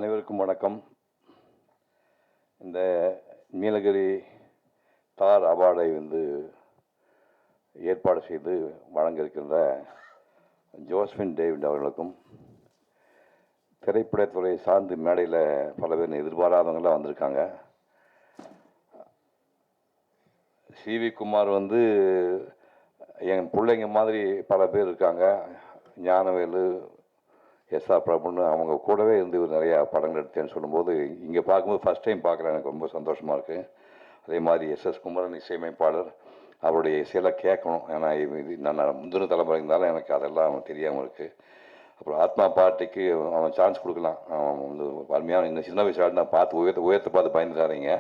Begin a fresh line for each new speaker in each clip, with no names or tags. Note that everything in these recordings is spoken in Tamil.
அனைவருக்கும் வணக்கம். இந்த நீலகிரி தார் அவார்டை ஏற்பாடு செய்து வழங்க இருக்கின்ற ஜோஸ்பின் டேவிட் அவர்களுக்கும், திரைப்படத்துறை சார்ந்து மேடையில் பல பேர் எதிர்பாராதவங்களாம் வந்திருக்காங்க. சிவி குமார் என் பிள்ளைங்க மாதிரி பல பேர் இருக்காங்க. ஞானவேலு, எஸ்ஆர் பிரபுன்னு அவங்க கூடவே நிறையா படங்கள் எடுத்தேன்னு சொல்லும்போது இங்கே பார்க்கும்போது ஃபஸ்ட் டைம் பார்க்குறேன். எனக்கு ரொம்ப சந்தோஷமாக இருக்குது. அதே மாதிரி எஸ்எஸ் குமரன் இசையமைப்பாளர், அவருடைய இசையெல்லாம் கேட்கணும். ஏன்னா நான் முந்தின தலைமுறை இருந்தாலும் எனக்கு அதெல்லாம் தெரியாமல் இருக்குது. அப்புறம் ஆத்மா பாட்டிக்கு அவன் சான்ஸ் கொடுக்கலாம். அவன் அருமையான இந்த சின்ன வயசாக நான் பார்த்து உயர்த்த பார்த்து பயந்துடாதீங்க.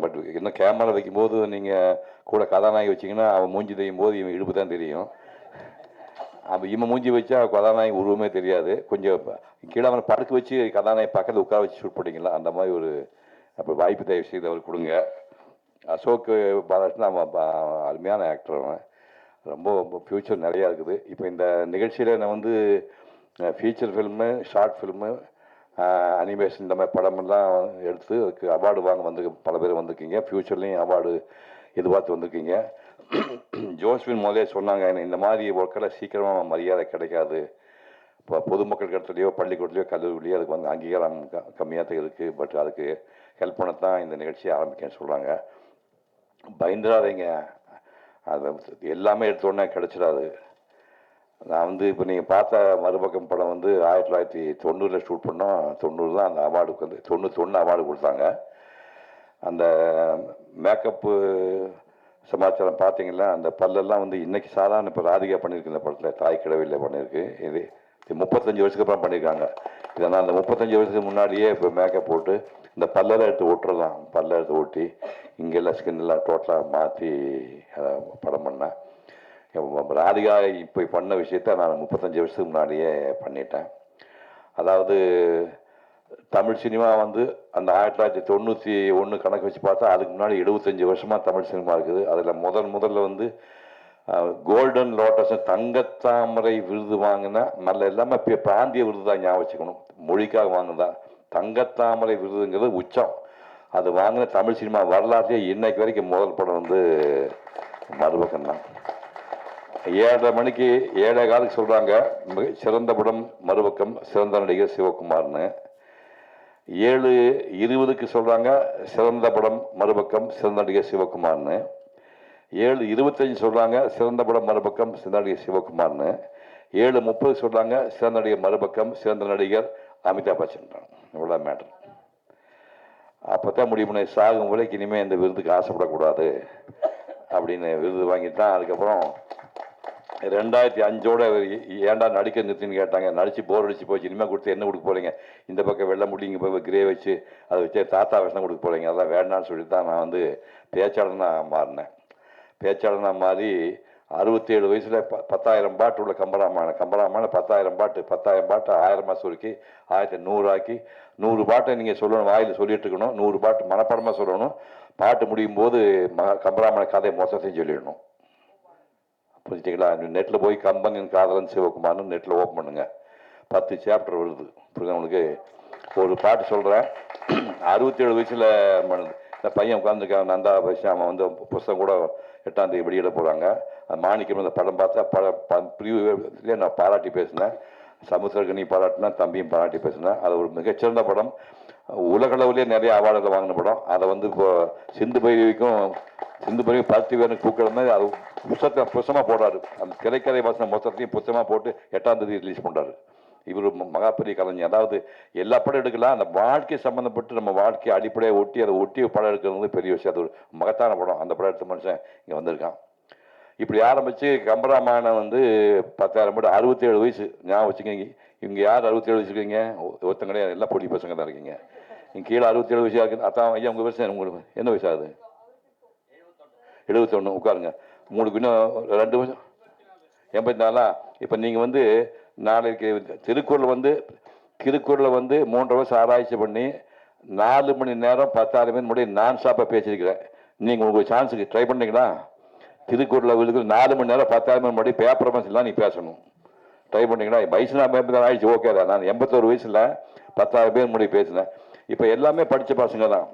பட் இன்னும் கேமரா வைக்கும்போது நீங்கள் கூட கதாநாயகி வச்சிங்கன்னா அவன் மூஞ்சி தெரியும் போது இவன் இடுப்பு தான் தெரியும். அப்போ இவன் மூஞ்சி வச்சா கதாநாயகி உருவமே தெரியாது. கொஞ்சம் கீழே அவனை படுக்க வச்சு கதாநாயகி பக்கத்தில் உட்கார வச்சு ஷூட் பண்ணிக்கலாம். அந்த மாதிரி அப்போ வாய்ப்பு தயவு செய்து அவர் கொடுங்க. அசோக் பாலகிருஷ்ணன் அவன் அருமையான ஆக்டர். அவன் ரொம்ப ஃப்யூச்சர் நிறையா இருக்குது. இப்போ இந்த நிகழ்ச்சியில் நான் feature film, short film, animation இந்த மாதிரி படமெல்லாம் எடுத்து அதுக்கு அவார்டு வாங்க பல பேர் வந்திருக்கீங்க. ஃப்யூச்சர்லேயும் அவார்டு எதிர்பார்த்து வந்திருக்கீங்க. ஜோஸ்பின் முதலே சொன்னாங்க, இந்த மாதிரி ஒர்க்கெல்லாம் சீக்கிரமாக மரியாதை கிடைக்காது. இப்போ பொதுமக்கள் இடத்துலையோ பள்ளிக்கூடத்துலையோ கல்லூரிலையோ அதுக்கு அங்கீகாரம் கம்மியாக தான் இருக்குது. பட் அதுக்கு ஹெல்ப் பண்ணத்தான் இந்த நிகழ்ச்சியை ஆரம்பிக்கன்னு சொல்கிறாங்க. பயந்துடாதீங்க, அது எல்லாமே எடுத்தோடனே கிடச்சிடாது. நான் இப்போ நீங்கள் பார்த்த மறுபக்கம் படம் 1990 ஷூட் பண்ணோம். 90 தான் அந்த அவார்டுக்கு 91 அவார்டு கொடுத்தாங்க. அந்த மேக்கப்பு சமாச்சாரம் பார்த்தீங்களா, அந்த பல்லெல்லாம் இன்றைக்கி சாதாரண இப்போ ராதிகா பண்ணியிருக்கு. இந்த படத்தில் தாய் கிழவியில் பண்ணியிருக்கு. இது 35 வருஷத்துக்கு அப்புறம் பண்ணியிருக்காங்க. இதனால் அந்த 35 வருஷத்துக்கு முன்னாடியே இப்போ மேக்கப் போட்டு இந்த பல்லெல்லாம் எடுத்து ஒட்டுறலாம். பல்லை எடுத்து ஒட்டி இங்கெல்லாம் ஸ்கின்னெல்லாம் டோட்டலாக மாற்றி படம் பண்ணேன். ராதிகா இப்போ பண்ண விஷயத்த நான் 35 வருஷத்துக்கு முன்னாடியே பண்ணிட்டேன். அதாவது தமிழ் சினிமா அந்த 1991 கணக்கு வச்சு பார்த்தா அதுக்கு முன்னாடி 75 வருஷமாக தமிழ் சினிமா இருக்குது. அதில் முதல்ல கோல்டன் லோட்டஸ் தங்கத்தாமரை விருது வாங்கினா நல்ல எல்லாமே பிராந்திய விருது தான் ஞாபகம் வச்சுக்கணும். மொழிக்காக வாங்கினதா தங்கத்தாமரை விருதுங்கிறது உச்சம். அது வாங்கின தமிழ் சினிமா வரலாற்றையே இன்னைக்கு வரைக்கும் முதல் படம் மறுபக்கம் தான். 7:30 மணிக்கு 7:15 சொல்கிறாங்க சிறந்த படம் மறுபக்கம், சிறந்த நடிகர் சிவகுமார்னு. 7:20 சொல்கிறாங்க சிறந்த படம் மறுபக்கம், சிறந்த நடிகர் சிவகுமார்னு. 7:25 சொல்கிறாங்க சிறந்த படம் மறுபக்கம், சிறந்த நடிகர் சிவகுமார்னு. 7:30 சொல்கிறாங்க சிறந்த நடிகர் மறுபக்கம், சிறந்த நடிகர் அமிதாப் பச்சன். இவ்வளோ மேட்டர். அப்போ தான் முடிவு பண்ணி சாகும் விலைக்கு இனிமேல் இந்த விருதுக்கு ஆசைப்படக்கூடாது அப்படின்னு விருது வாங்கிட்டான். அதுக்கப்புறம் 2005 ஏன்டா நடிக்க நிறுத்தின்னு கேட்டாங்க. நடிச்சு போர் அடிச்சு போச்சு. இனிமேல் கொடுத்து என்ன கொடுக்க போகிறீங்க? இந்த பக்கம் வெள்ளை முடி, இங்கே போய் கிரே வச்சு அதை வச்சு தாத்தா விஷம் கொடுக்க போகிறீங்க. அதெல்லாம் வேண்டான்னு சொல்லிட்டு தான் நான் பேச்சாளனாக மாறினேன். பேச்சாளனாக மாறி 67 வயசில் 10,000 பாட்டு உள்ள கம்பராமாயணம் 10,000 பாட்டு 1000 மாதம் சுருக்கி 1100 ஆக்கி 100 பாட்டை நீங்கள் சொல்லணும், வாயில் சொல்லிட்டு இருக்கணும். 100 பாட்டு மனப்பாடமாக சொல்லணும். பாட்டு முடியும் போது கம்பராமாயண கதை மொத்தத்தையும் சொல்லிடணும். புரிஞ்சுட்டிங்களா? நெட்டில் போய் கம்பனின் காதலன் சிவகுமார்னு நெட்டில் ஓப்பன் பண்ணுங்க. 10 சாப்டர் வருது. புரியுது உங்களுக்கு? ஒரு பாட்டு சொல்கிறேன். 67 வயசில் இந்த பையன் உட்காந்துருக்கான், நந்தா வயசு. அவன் புஸ்தகம் கூட 8ஆம் தேதி வெளியிட போகிறாங்க. மாணிக்கம் அந்த படம் பார்த்தா ப்ரிவியூ நான் பாராட்டி பேசினேன். சமுத்திரகனி பாராட்டினா, தம்பியும் பாராட்டி பேசினேன். அது ஒரு மிகச்சிறந்த படம். உலகளவுலேயே நிறைய அவார்டுகள் வாங்கின படம். அதை இப்போ சிந்து பைரவி பார்த்திவேனுக்கு பூக்கள் மாதிரி அது புத்தகமாக போடுறாரு. அந்த திரைக்கதை வாசனை மொத்தத்தையும் புத்தகமாக போட்டு 8ஆம் தேதி ரிலீஸ் பண்ணுறாரு. இவர் மகாபெரிய கலைஞர். அதாவது எல்லா படம் எடுக்கலாம், அந்த வாழ்க்கை சம்மந்தப்பட்டு நம்ம வாழ்க்கையை அடிப்படையை ஒட்டி அதை ஒட்டி படம் எடுக்கிறது பெரிய விஷயம். அது ஒரு மகத்தான படம். அந்த படம் எடுத்த மனுஷன் இங்கே வந்திருக்கான். இப்படி ஆரம்பித்து கம்பராமாயணம் 10,000 பாட்டு. 67 வயசு ஞாபகம் வச்சுக்கோங்க. இவங்க யார் 67 வயசு இருக்கீங்க? ஒருத்தங்க கிடையாது, எல்லாம் பொடி பசங்க தான் இருக்கீங்க. இங்கே கீழே 67 வயசாக இருக்குது. அதான் ஐயா உங்கள் வருஷம் உங்களுக்கு என்ன வயசாகுது? 71. உட்காருங்க. உங்களுக்கு இன்னும் 2 வருஷம் 84. இப்போ நீங்கள் நாளைக்கு திருக்குறளை 3 வருஷம் ஆராய்ச்சி பண்ணி 4 மணி நேரம் 10,000 பேர் முன்னாடி நான் ஸ்டாப்பாக பேசியிருக்கிறேன். நீங்கள் உங்களுக்கு சான்ஸுக்கு ட்ரை பண்ணீங்களா? திருக்குறளை 4 மணி நேரம் 10,000 பேர் முன்னாடி பேப்பர் மசிலாம் நீ பேசணும். ட்ரை பண்ணிங்கன்னா வயசு நான் 50 ஆயிடுச்சு, ஓகே தான். நான் 81 வயசில் 10,000 பேர் முன்னாடி பேசினேன். இப்போ எல்லாமே படித்த பசங்க தான்.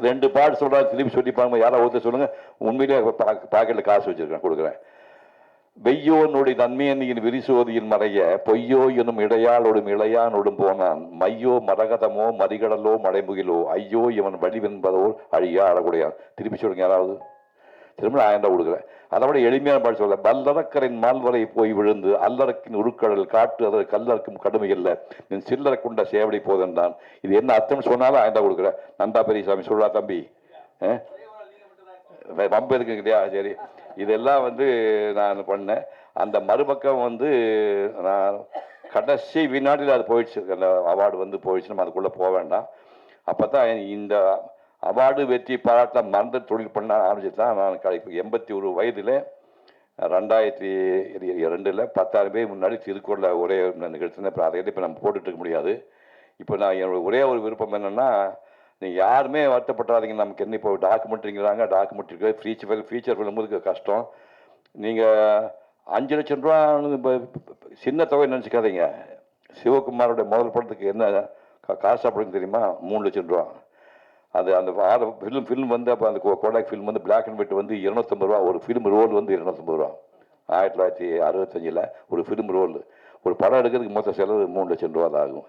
2 பாட்டு சொல்கிறா, திருப்பி சொல்லிப்பாங்க. யாராவது ஒருத்தர் சொல்லுங்கள், உண்மையிலேயே பாக்கெட்டில் காசு வச்சுருக்கேன், கொடுக்குறேன். வெய்யோ நொடி நன்மையன்னியின் விரிசோதியின் மறைய பொய்யோ எனும் இடையாளோடும் இளையானோடும் போனான் மையோ மரகதமோ மறிகடலோ மலைமுகிலோ ஐயோ இவன் வடிவென்பதோ அழியா அழகுடையான். திருப்பி சொல்லுங்க யாராவது. திரும்ப 1000 ரூபா கொடுக்குறேன். அதை விட எளிமையான பாட்டு சொல்ல, வல்லறக்கரின் மால்வரை போய் விழுந்து அல்லறக்கின் உருக்கடல் காட்டு அதற்கு கல்லறக்கும் கடுமையில்லை நின் சில்லறை கொண்ட சேவடி போதென்றான். இது என்ன அர்த்தம் சொன்னாலும் 1000 ரூபா கொடுக்குறேன். நந்தா பெரியசாமி சொல்றா தம்பி, பம்பு இருக்குங்க இல்லையா? சரி, இதெல்லாம் வந்து நான் பண்ணேன். அந்த மறுபக்கம் வந்து நான் கடைசி வினாடியில் அது போயிடுச்சு, அந்த அவார்டு வந்து போயிடுச்சு. நம்ம அதுக்குள்ளே போக வேண்டாம். அப்போ தான் இந்த அவார்டு வெற்றி பாராட்ட மறந்து தொழில் பண்ண ஆரம்பிச்சு தான் நான் 81 வயதில் 2002 10,000 பேர் முன்னாடி திருக்குறளை ஒரே நிகழ்ச்சினேன். இப்போ அதை இப்போ நம்ம போட்டுட்டு இருக்க முடியாது. இப்போ நான் என்னோட ஒரே ஒரு விருப்பம் என்னென்னா, நீங்கள் யாருமே வருத்தப்படாதீங்க. நமக்கு என்ன இப்போ டாக்குமெண்ட்ரிங்கிறாங்க, டாக்குமெண்ட்ரி ஃபீச்சர் ஃபிலிம் கஷ்டம். நீங்கள் 5 லட்சம் ரூபா இப்போ சின்ன தொகை நினச்சிக்காதீங்க. சிவகுமாரோட முதல் படத்துக்கு என்ன காசு அப்படின்னு தெரியுமா? 3 லட்சம் ரூபா. அது அந்த ஃபிலிம் வந்து அப்போ அந்த கோடாக் ஃபிலிம் வந்து பிளாக் அண்ட் ஒயிட் வந்து 250 ரூபா. ஒரு ஃபிலிம் ரோல் வந்து 250 ரூபா. 1965 ஒரு ஃபிலிம் ரோல். ஒரு படம் எடுக்கிறதுக்கு மொத்த செலவு 3 லட்சம் ரூபா தான் ஆகும்.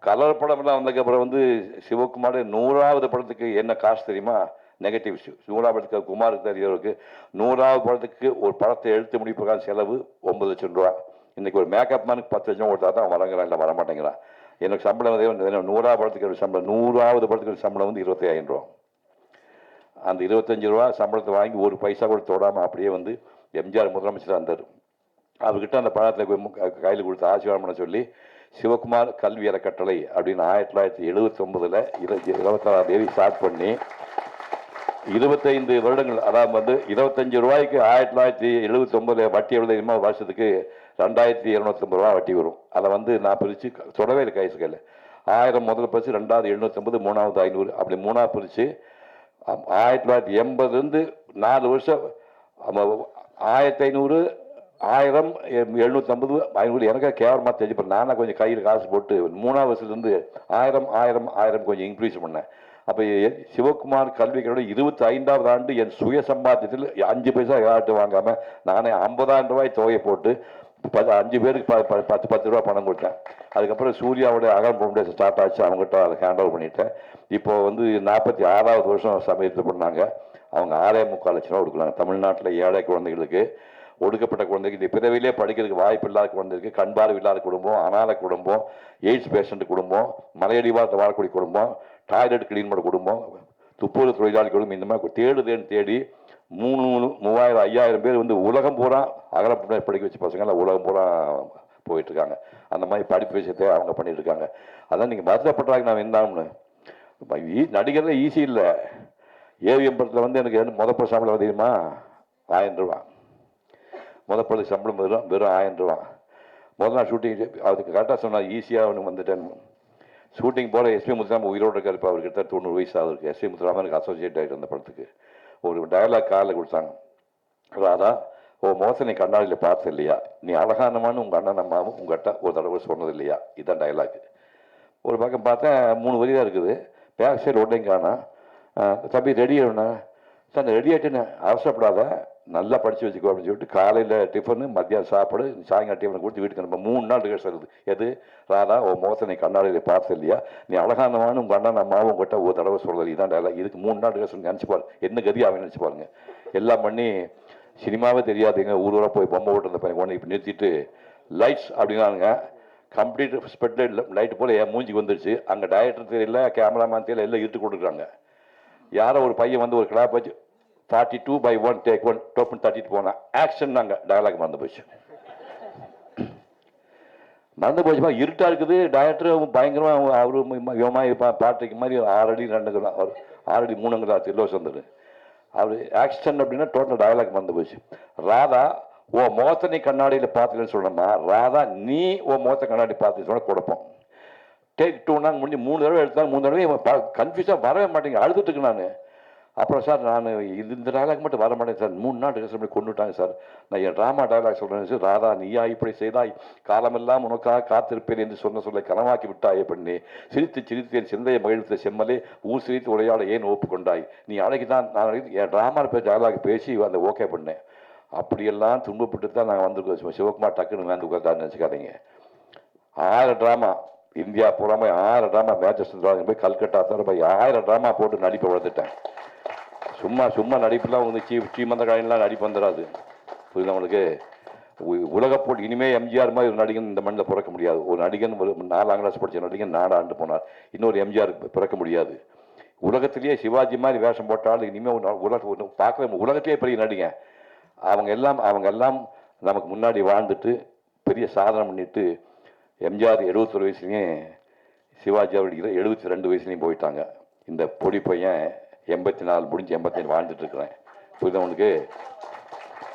கலர் படம்லாம் வந்ததுக்கப்புறம் வந்து சிவகுமார் 100வது படத்துக்கு என்ன காசு தெரியுமா? Negative issue. 100வது படத்துக்கு குமாருக்கு தெரியவருக்கு 100வது படத்துக்கு ஒரு படத்தை எழுத்து முடிப்புக்கான செலவு 9 லட்சம் ரூபா. இன்னைக்கு ஒரு மேக்கப் மேனுக்கு 10 லட்சம் கொடுத்தா தான் வரங்கிறான், இல்லை வரமாட்டேங்கிறான். எனக்கு சம்பளம் 100வது படத்துக்கு சம்பளம் 100வது படத்துக்கு சம்பளம் வந்து 25,000 ரூபா. அந்த 25 ரூபா சம்பளத்தை வாங்கி ஒரு பைசா கூட தொடாமல் அப்படியே வந்து எம்ஜிஆர் முதலமைச்சராக இருந்தார். அவர்கிட்ட அந்த பணத்தை கையில் கொடுத்து ஆசீர்வாதம் பண்ண சொல்லி சிவகுமார் கல்வி அறக்கட்டளை அப்படின்னு 1979 24ஆம் தேதி ஸ்டார்ட் பண்ணி 25 வருடங்கள், அதாவது வந்து 25 ரூபாய்க்கு 1979 வட்டி எவ்வளோ தெரியுமா? வருஷத்துக்கு 2250 ரூபா வட்டி வரும். அதை வந்து நான் பிரித்து தொடவே இல்லை கைஸ் கையில். 1000 முதல்ல பிரித்து, 2வது 750, 3வது 500, அப்படி 3ஆக பிரித்து 1980 4 வருஷம் 1500, 1000, 750, 500 எனக்கு கேவலமாக தெரிஞ்சுப்பேன். நானாக கொஞ்சம் கையில் காசு போட்டு 3ஆவது வருஷத்துலேருந்து 1000 1000 1000 கொஞ்சம் இன்க்ரீஸ் பண்ணேன். அப்போ சிவகுமார் கல்விக்கோட 25வது ஆண்டு என் சுய சம்பாத்தியத்தில் 5 பைசா யார்ட்டு வாங்காமல் நானே 50,000 ரூபாய் தொகையை போட்டு 5 பேருக்கு 10 ரூபா பணம் கொடுத்தேன். அதுக்கப்புறம் சூர்யாவோட அகம் ஃபவுண்டேஷன் ஸ்டார்ட் ஆச்சு. அவங்ககிட்ட அதை ஹேண்ட் ஓவர் பண்ணிட்டேன். இப்போ வந்து 46வது வருஷம் சமயத்தில் பண்ணாங்க. அவங்க 6.25 லட்சம் ரூபா கொடுக்குறாங்க. தமிழ்நாட்டில் ஏழை குழந்தைகளுக்கு, ஒடுக்கப்பட்ட குழந்தைக்கு, இந்த பிறவிலே படிக்கிறதுக்கு வாய்ப்பு இல்லாத குழந்தைக்கு, கண்பார்வை இல்லாத குடும்பம், அனாதை குடும்பம், எய்ட்ஸ் பேஷண்ட் குடும்பம், மலையடிவாரத்தை வாழக்கூடிய குடும்பம், டாய்லெட் கிளீன் பண்ண குடும்பம், துப்புரவு தொழிலாளி குடும்பம், இந்த மாதிரி தேடி 3,000, 5,000 பேர் வந்து உலகம் பூரா அகல படிக்க வச்ச பசங்களாம் உலகம் பூரா போயிட்டுருக்காங்க. அந்த மாதிரி படிப்பு விஷயத்தை அவங்க பண்ணிட்டு இருக்காங்க. அதான் நீங்கள் வருத்தப்பட்டாங்க நான் இருந்தாம்னு. நடிகரில் ஈஸி இல்லை. ஏவிஎம் படத்தில் வந்து எனக்கு முதப்பட சம்பளம் தெரியுமா? 1000 ரூபா. முதப்பட சம்பளம் வெறும் 1000 ரூபா. முதல் நாள் ஷூட்டிங் அதுக்கு கரெக்டாக சொன்னால் ஈஸியாக அவனுக்கு வந்துட்டேன். ஷூட்டிங் போகிற எஸ்பி முத்துராமன் உயிரோடு இருக்கார். இப்போ அவர்கிட்ட 90 வயசு ஆகுது. எஸ்பி முத்துராமன் எனக்கு அசோசியேட் ஆகிட்டு அந்த படத்துக்கு ஒரு டயலாக் காலில் கொடுத்தாங்க. அதான், ஓ மோசனை கண்ணாடியில் பார்த்து இல்லையா, நீ அழகானமானு உங்கள் அண்ணன் அம்மாவும் உங்கள்கிட்ட ஒரு தடவை சொன்னது இல்லையா, இதுதான் டயலாக். ஒரு பக்கம் பார்த்தேன் 3 வரி தான் இருக்குது. பேக் சைடு உடனே காணா. தம்பி ரெடி ஆகணுண்ணா சார், அந்த ரெடி ஆகிட்டுன்னு அவசரப்படாத, நல்லா படித்து வச்சுக்கோ அப்படின்னு சொல்லிட்டு காலையில் டிஃபனு, மத்தியானம் சாப்பாடு, சாயங்காலம் டிஃபனை கொடுத்து வீட்டுக்கு நம்ம 3 நாள் ரிஹர்சல் இருக்குது. எது? ராதா ஓ மோசனை கண்ணாடியில் பார்த்து இல்லையா, நீ அழகானமானு உங்கள் அண்ணன் அம்மாவும் உங்கள்கிட்ட ஒரு தடவை சொல்கிறது இதுதான் டயலாக். இதுக்கு 3 நாள் ரிஹர்சல் நினச்சி பாரு, என்ன கதி அவன் நினச்சி பாருங்க. எல்லாம் பண்ணி சினிமாவே தெரியாதுங்க, ஊராக போய் பொம்மை ஓட்டு இருந்த பையன் ஒன்று இப்போ நிறுத்திட்டு லைட்ஸ் அப்படின்னானுங்க. கம்ப்ளீட் ஸ்பெட் லைட் போல் என் மூஞ்சிக்கு வந்துருச்சு. அங்கே டைரக்டர் தெரியல, கேமராமேன் தெரியல, எல்லாம் இட்டு கொடுக்குறாங்க. யாரோ ஒரு பையன் வந்து ஒரு கிளாப் வச்சு 42/1 டேக் 1 டோப்பன் தட்டிட்டு போனான். ஆக்ஷன் நாங்கள் டயலாக் மறந்து போச்சு. இருட்டாக இருக்குது. டைரக்டர் பயங்கரமாக அவரு பாட்டுக்கு மாதிரி 6 அடி 2 அவர் 6 அடி 3 தில்லோஸ் வந்தது. அவர் ஆக்ஷன் அப்படின்னா டோட்டல் டயலாக் மறந்து போச்சு. ராதா ஓ மோத்தனை கண்ணாடியில் பார்த்துக்கன்னு சொல்லணுமா, ராதா நீ ஓ மோத்த கண்ணாடி பார்த்து சொன்ன குழப்பம். டேக் 2 முடிஞ்சு 3 தடவை எடுத்தாங்க. 3 தடவை கன்ஃபியூஸாக வரவே மாட்டேங்க. அழுதுட்டுருக்கு நான். அப்புறம் சார் நான் இந்த டயலாக் மட்டும் வர மாட்டேன் சார், 3 நாள் ரிஹர்சல் பண்ணி கொண்டுட்டாங்க சார். நான் என் ட்ராமா டயலாக் சொல்கிறேன் சார், ராதா நீயா இப்படி செய்தாய், காலமெல்லாம் உனக்காக காத்திருப்பேன் என்று சொல்ல கனவாக்கி விட்டாயே பெண்ணே, சிரித்து சிரித்து என் சிந்தையை மகிழ்த்த செம்மலே, ஊர் சிரித்து உரையாட ஏன் ஒப்புக்கொண்டாய், நீ அழகி தான் நான் என் ட்ராமா டயலாக் பேசி அந்த ஓகே பண்ணேன். அப்படியெல்லாம் துன்பப்பட்டு தான் நாங்கள் வந்திருக்கோம். சிவகுமார் டக்குன்னு வேந்து உட்காந்தான்னு நினச்சிக்காதீங்க. 6 ட்ராமா இந்தியா பூராமே 6 ட்ராமா, மேன்செஸ்டர் போய் கல்கட்டா தவிர போய் 1000 ட்ராமா போட்டு நடிப்பை வளர்த்துட்டேன். சும்மா நடிப்புலாம் வந்து சீமந்த காயின்லாம் நடிப்பு வந்துடாது. புரியுது உங்களுக்கு? உலக போட்டி இனிமேல் எம்ஜிஆர் மாதிரி ஒரு நடிகன் இந்த மண்ணில் பிறக்க முடியாது. ஒரு நடிகன் ஒரு 4ஆம் கிளாஸ் படித்த நடிகன் 4 ஆண்டு போனார், இன்னொரு எம்ஜிஆர் பிறக்க முடியாது. உலகத்திலேயே சிவாஜி மாதிரி வேஷம் போட்டாலும் இனிமேல் பார்க்க உலகத்திலேயே பெரிய நடிகன். அவங்க எல்லாம் நமக்கு முன்னாடி வாழ்ந்துட்டு பெரிய சாதனை பண்ணிட்டு, எம்ஜிஆர் 71 வயசுலேயும் சிவாஜி அவர்கள் 72 வயசுலேயும் போயிட்டாங்க. இந்த பொடி பையன் 84 முடிஞ்சு 85 வாழ்ந்துட்டு இருக்கிறேன். புரியுது உங்களுக்கு?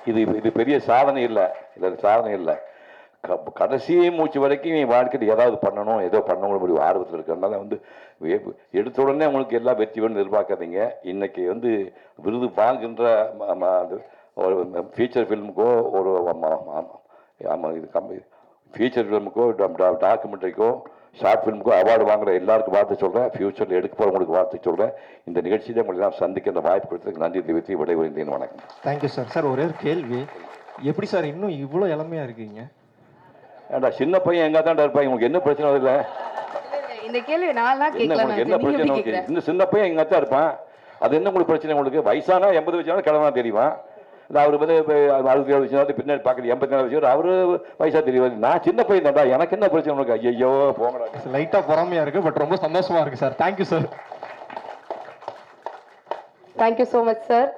இது பெரிய சாதனை இல்லை, இது சாதனை இல்லை. கடைசி மூச்சு வரைக்கும் என் வாழ்க்கையில் ஏதாவது பண்ணணும், ஏதோ பண்ணணும் ஒரு ஆர்வத்தில் இருக்கிறதுனால வந்து எடுத்த உடனே உங்களுக்கு எல்லா வெற்றி வேணும்னு எதிர்பார்க்காதீங்க. இன்னைக்கு வந்து விருது வாங்குகின்ற ஒரு ஃபீச்சர் ஃபிலிமுக்கோ ஒரு ஃபீச்சர் ஃபிலிமுக்கோ டாக்குமெண்ட்ரிக்கோ ஷார்ட் ஃபிலிமுக்கோ அவார்டு வாங்குற எல்லாருக்கும் வாழ்த்து சொல்கிறேன். ஃபியூச்சரில் எடுக்க போகிறவங்களுக்கு வாழ்த்து சொல்கிறேன். இந்த நிகழ்ச்சியில் உங்களை நான் சந்திக்கிற வாய்ப்பு கொடுத்ததுக்கு நன்றி தெரிவித்து விடைபெறுகிறேன். வணக்கம்.
Thank you sir. சார் ஒரே ஒரு கேள்வி, எப்படி சார் இன்னும் இவ்வளோ இளமையாக இருக்கீங்க?
ஏன்டா சின்ன பையன் எங்கே தான் இருப்பாங்க, உங்களுக்கு என்ன பிரச்சனை இல்லை?
இந்த கேள்வி நான் கேட்கலாம்.
என்ன பிரச்சனை உங்களுக்கு? இன்னும் சின்ன பையன் எங்கே தான் இருப்பான், அது என்ன உங்களுக்கு பிரச்சனை? உங்களுக்கு வயசானா 80 வயசான கிழமை தெரியுமா? இல்லை அவர் வந்து 67 வயசு பின்னாடி பார்க்குறது 84 வயசு, அவரு வயசாக தெரியாது. நான் சின்ன பையன் தான்டா, எனக்கு என்ன பிரச்சனை உங்களுக்கு? ஐயோ போங்கடா.
லைட்டாக பொறாமையாக இருக்குது, பட் ரொம்ப சந்தோஷமாக இருக்குது sir. Thank you sir.
Thank you so much sir.